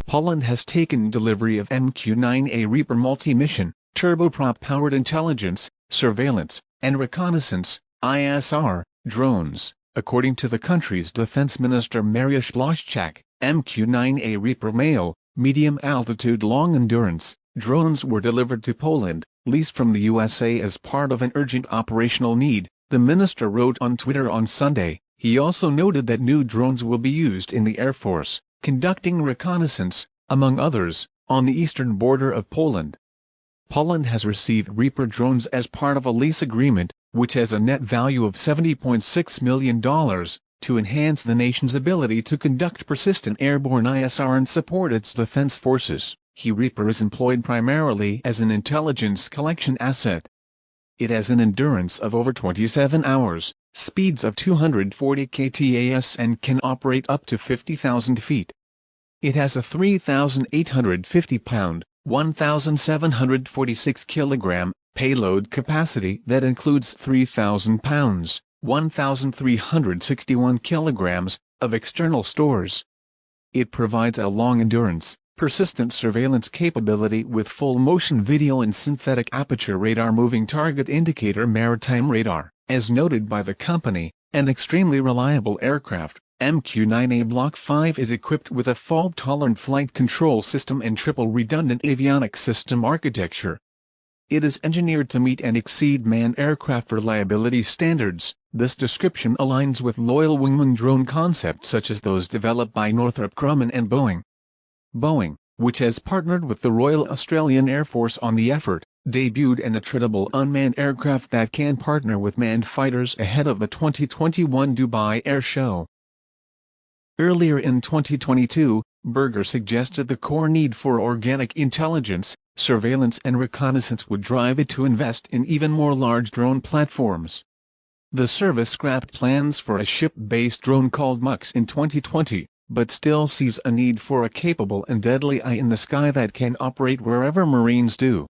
Poland has taken delivery of MQ-9 Reaper multi-mission, turboprop-powered intelligence, surveillance, and reconnaissance (ISR) drones. According to the country's Defense Minister Mariusz Błaszczak, MQ-9 Reaper male, medium-altitude long-endurance drones were delivered to Poland, leased from the USA as part of an urgent operational need, the minister wrote on Twitter on Sunday. He also noted that new drones will be used in the Air Force, conducting reconnaissance, among others, on the eastern border of Poland. Poland has received Reaper drones as part of a lease agreement, which has a net value of $70.6 million, to enhance the nation's ability to conduct persistent airborne ISR and support its defense forces. Reaper is employed primarily as an intelligence collection asset. It has an endurance of over 27 hours, speeds of 240 ktas and can operate up to 50,000 feet. It has a 3,850-pound, 1,746-kilogram, payload capacity that includes 3,000 pounds, 1,361 kilograms, of external stores. It provides a long-endurance, persistent surveillance capability with full-motion video and synthetic aperture radar moving target indicator maritime radar. As noted by the company, an extremely reliable aircraft, MQ-9 Block 5 is equipped with a fault-tolerant flight control system and triple redundant avionics system architecture. It is engineered to meet and exceed manned aircraft reliability standards. This description aligns with loyal wingman drone concepts such as those developed by Northrop Grumman and Boeing. Boeing, which has partnered with the Royal Australian Air Force on the effort, debuted an attritable unmanned aircraft that can partner with manned fighters ahead of the 2021 Dubai Air Show. Earlier in 2022, Berger suggested the core need for organic intelligence, surveillance and reconnaissance would drive it to invest in even more large drone platforms. The service scrapped plans for a ship-based drone called MQ-9 in 2020, but still sees a need for a capable and deadly eye in the sky that can operate wherever Marines do.